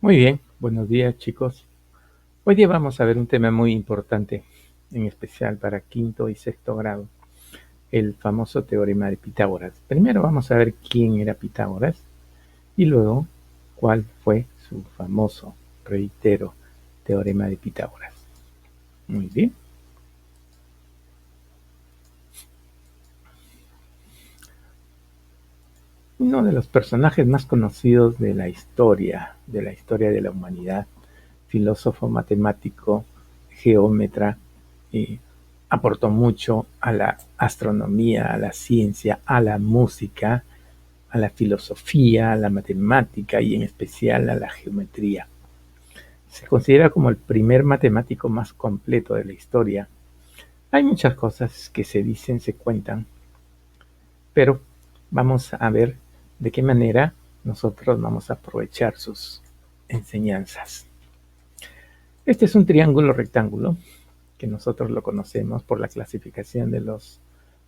Muy bien, buenos días chicos. Hoy día vamos a ver un tema muy importante, en especial para quinto y sexto grado, el famoso teorema de Pitágoras. Primero vamos a ver quién era Pitágoras y luego cuál fue su famoso, reitero, teorema de Pitágoras. Muy bien. Uno de los personajes más conocidos de la historia de la humanidad, filósofo, matemático, geómetra, aportó mucho a la astronomía, a la ciencia, a la música, a la filosofía, a la matemática y en especial a la geometría. Se considera como el primer matemático más completo de la historia. Hay muchas cosas que se dicen, se cuentan, pero vamos a ver de qué manera nosotros vamos a aprovechar sus enseñanzas. Este es un triángulo rectángulo que nosotros lo conocemos por la clasificación de los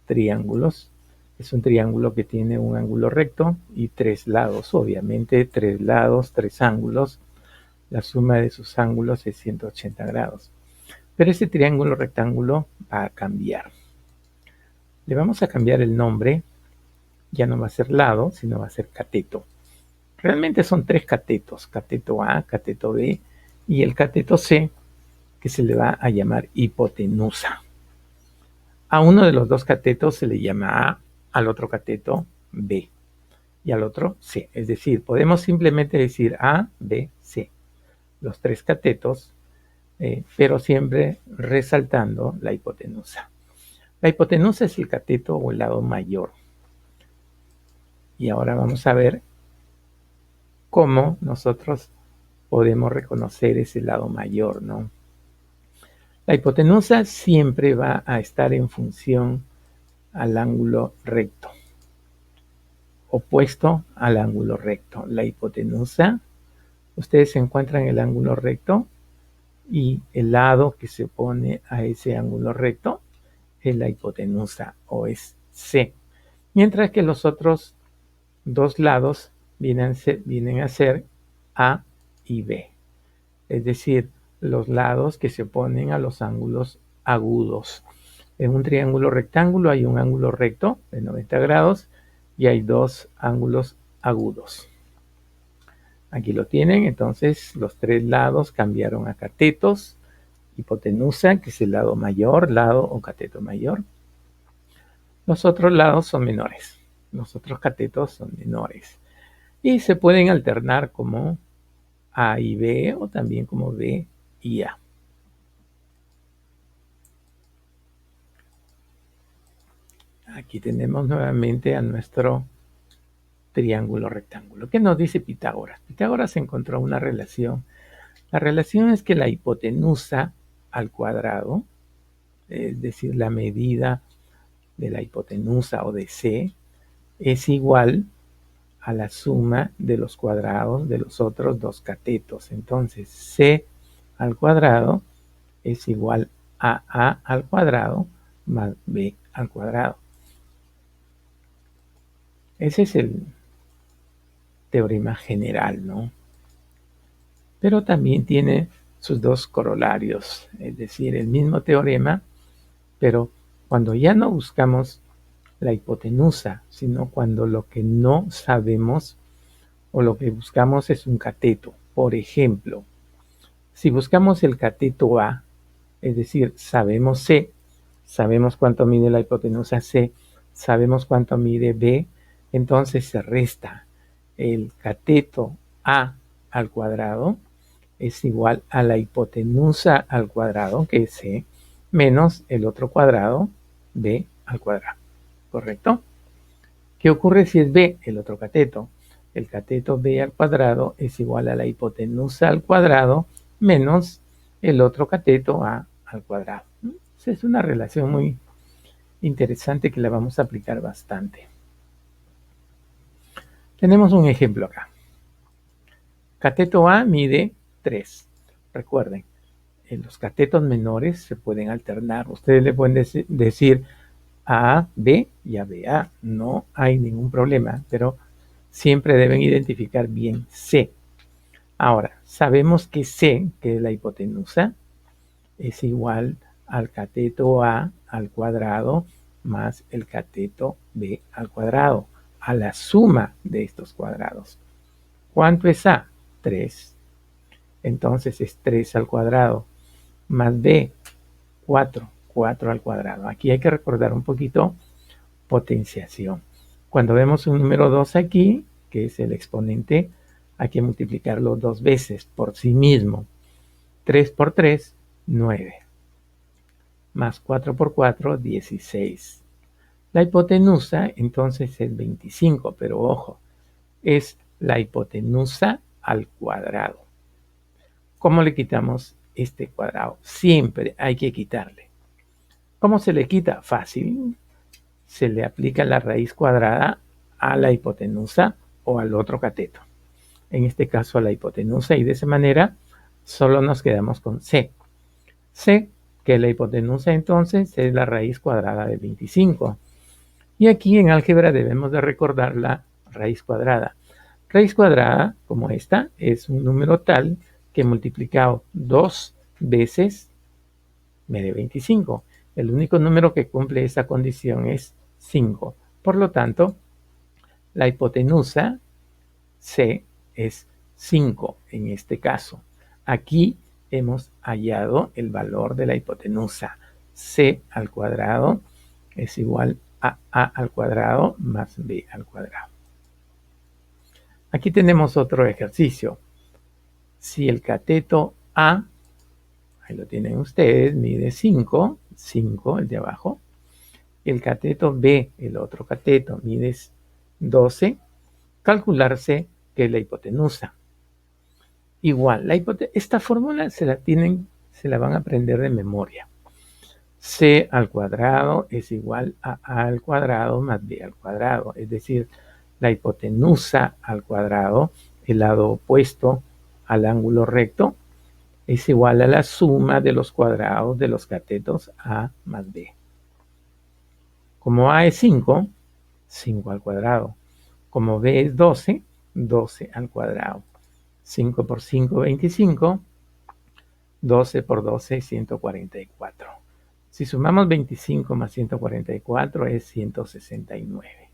triángulos. Es un triángulo que tiene un ángulo recto y tres lados, obviamente tres lados, tres ángulos. La suma de sus ángulos es 180 grados. Pero ese triángulo rectángulo va a cambiar. Le vamos a cambiar el nombre, ya no va a ser lado, sino va a ser cateto. Realmente son tres catetos, cateto A, cateto B y el cateto C, que se le va a llamar hipotenusa. A uno de los dos catetos se le llama A, al otro cateto B y al otro C. Es decir, podemos simplemente decir A, B, C. Los tres catetos, pero siempre resaltando la hipotenusa. La hipotenusa es el cateto o el lado mayor. Y ahora vamos a ver cómo nosotros podemos reconocer ese lado mayor, ¿no? La hipotenusa siempre va a estar en función al ángulo recto, opuesto al ángulo recto. La hipotenusa, ustedes se encuentran el ángulo recto y el lado que se opone a ese ángulo recto es la hipotenusa o es C. Mientras que los otros dos lados vienen a ser A y B. Es decir, los lados que se oponen a los ángulos agudos. En un triángulo rectángulo hay un ángulo recto de 90 grados y hay dos ángulos agudos. Aquí lo tienen, entonces los tres lados cambiaron a catetos, hipotenusa, que es el lado mayor, lado o cateto mayor. Los otros lados son menores, los otros catetos son menores. Y se pueden alternar como A y B o también como B y A. Aquí tenemos nuevamente a nuestro triángulo rectángulo. ¿Qué nos dice Pitágoras? Pitágoras encontró una relación. La relación es que la hipotenusa al cuadrado, es decir, la medida de la hipotenusa o de C, es igual a la suma de los cuadrados de los otros dos catetos. Entonces, C al cuadrado es igual a A al cuadrado más B al cuadrado. Ese es el teorema general, ¿no? Pero también tiene sus dos corolarios, es decir, el mismo teorema, pero cuando ya no buscamos la hipotenusa, sino cuando lo que no sabemos o lo que buscamos es un cateto. Por ejemplo, si buscamos el cateto A, es decir, sabemos C, sabemos cuánto mide la hipotenusa C, sabemos cuánto mide B, entonces se resta el cateto A al cuadrado es igual a la hipotenusa al cuadrado, que es C, menos el otro cuadrado, B al cuadrado. ¿Correcto? ¿Qué ocurre si es B, el otro cateto? El cateto B al cuadrado es igual a la hipotenusa al cuadrado menos el otro cateto A al cuadrado. Esa es una relación muy interesante que la vamos a aplicar bastante. Tenemos un ejemplo acá. Cateto A mide 3. Recuerden, en los catetos menores se pueden alternar. Ustedes le pueden decir a B y a BA. No hay ningún problema, pero siempre deben identificar bien C. Ahora, sabemos que C, que es la hipotenusa, es igual al cateto A al cuadrado más el cateto B al cuadrado, a la suma de estos cuadrados. ¿Cuánto es A? 3. Entonces es 3 al cuadrado más B, 4. 4 al cuadrado. Aquí hay que recordar un poquito potenciación. Cuando vemos un número 2 aquí, que es el exponente, hay que multiplicarlo 2 veces por sí mismo. 3 por 3, 9. Más 4 por 4, 16. La hipotenusa entonces es 25, pero ojo, es la hipotenusa al cuadrado. ¿Cómo le quitamos este cuadrado? Siempre hay que quitarle. ¿Cómo se le quita? Fácil. Se le aplica la raíz cuadrada a la hipotenusa o al otro cateto. En este caso a la hipotenusa, y de esa manera solo nos quedamos con C. C, que la hipotenusa entonces es la raíz cuadrada de 25. Y aquí en álgebra debemos de recordar la raíz cuadrada. Raíz cuadrada, como esta, es un número tal que multiplicado 2 veces me dé 25. El único número que cumple esa condición es 5. Por lo tanto, la hipotenusa C es 5 en este caso. Aquí hemos hallado el valor de la hipotenusa. C al cuadrado es igual a al cuadrado más B al cuadrado. Aquí tenemos otro ejercicio. Si el cateto A, ahí lo tienen ustedes, mide 5, 5 el de abajo, el cateto B, el otro cateto, mide 12, calcularse que es la hipotenusa. Igual, esta fórmula se la van a aprender de memoria. C al cuadrado es igual a al cuadrado más B al cuadrado, es decir, la hipotenusa al cuadrado, el lado opuesto al ángulo recto, es igual a la suma de los cuadrados de los catetos A más B. Como A es 5, 5 al cuadrado. Como B es 12, 12 al cuadrado. 5 por 5, 25. 12 por 12, 144. Si sumamos 25 más 144 es 169.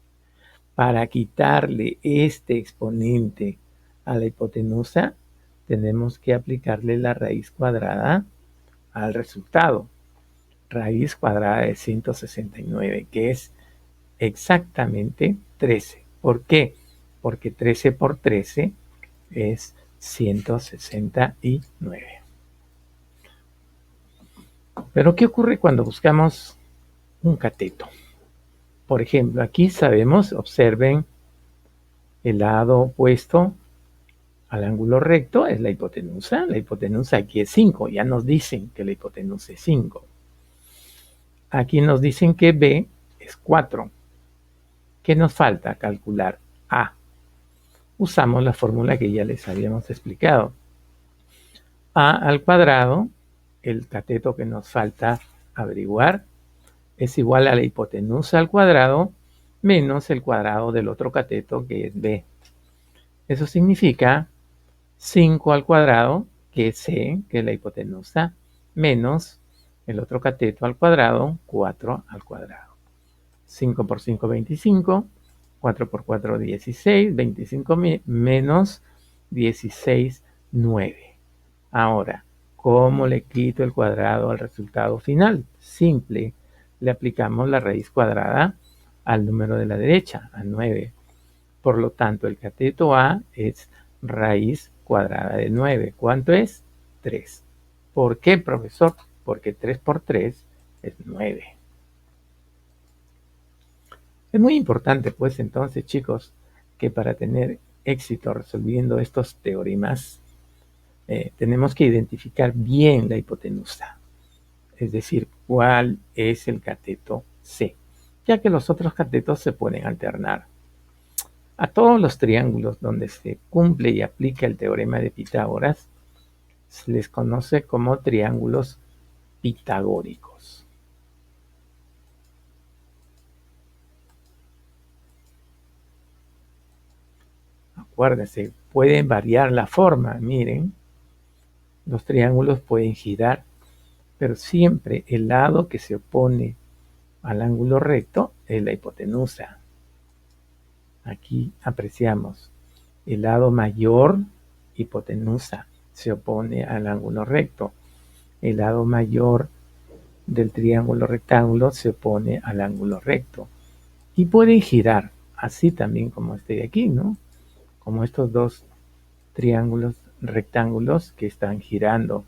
Para quitarle este exponente a la hipotenusa, tenemos que aplicarle la raíz cuadrada al resultado. Raíz cuadrada de 169, que es exactamente 13. ¿Por qué? Porque 13 por 13 es 169. Pero ¿qué ocurre cuando buscamos un cateto? Por ejemplo, aquí sabemos, observen, el lado opuesto al ángulo recto es la hipotenusa. La hipotenusa aquí es 5. Ya nos dicen que la hipotenusa es 5. Aquí nos dicen que B es 4. ¿Qué nos falta? Calcular A. Usamos la fórmula que ya les habíamos explicado. A al cuadrado, el cateto que nos falta averiguar, es igual a la hipotenusa al cuadrado menos el cuadrado del otro cateto que es B. Eso significa 5 al cuadrado, que es C, que es la hipotenusa, menos el otro cateto al cuadrado, 4 al cuadrado. 5 por 5, 25. 4 por 4, 16. 25 menos 16, 9. Ahora, ¿cómo le quito el cuadrado al resultado final? Simple. Le aplicamos la raíz cuadrada al número de la derecha, a 9. Por lo tanto, el cateto A es raíz cuadrada de 9. ¿Cuánto es? 3. ¿Por qué, profesor? Porque 3 por 3 es 9. Es muy importante, pues, entonces, chicos, que para tener éxito resolviendo estos teoremas, tenemos que identificar bien la hipotenusa, es decir, cuál es el cateto C, ya que los otros catetos se pueden alternar. A todos los triángulos donde se cumple y aplica el teorema de Pitágoras, se les conoce como triángulos pitagóricos. ¿De acuérdense, pueden variar la forma. Miren, los triángulos pueden girar, pero siempre el lado que se opone al ángulo recto es la hipotenusa. Aquí apreciamos el lado mayor, hipotenusa, se opone al ángulo recto. El lado mayor del triángulo rectángulo se opone al ángulo recto. Y pueden girar, así también como este de aquí, ¿no? Como estos dos triángulos rectángulos que están girando.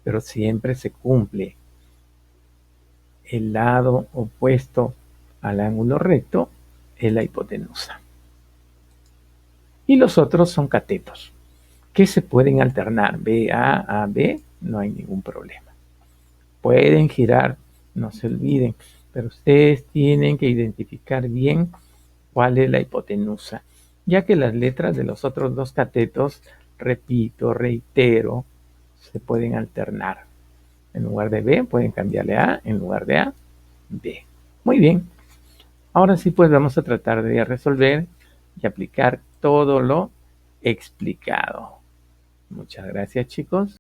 Pero siempre se cumple el lado opuesto al ángulo recto es la hipotenusa. Y los otros son catetos, que se pueden alternar. BA a B, no hay ningún problema. Pueden girar, no se olviden, pero ustedes tienen que identificar bien cuál es la hipotenusa, ya que las letras de los otros dos catetos, repito, reitero, se pueden alternar. En lugar de B, pueden cambiarle a, en lugar de A, B. Muy bien. Ahora sí, pues vamos a tratar de resolver y aplicar todo lo explicado. Muchas gracias, chicos.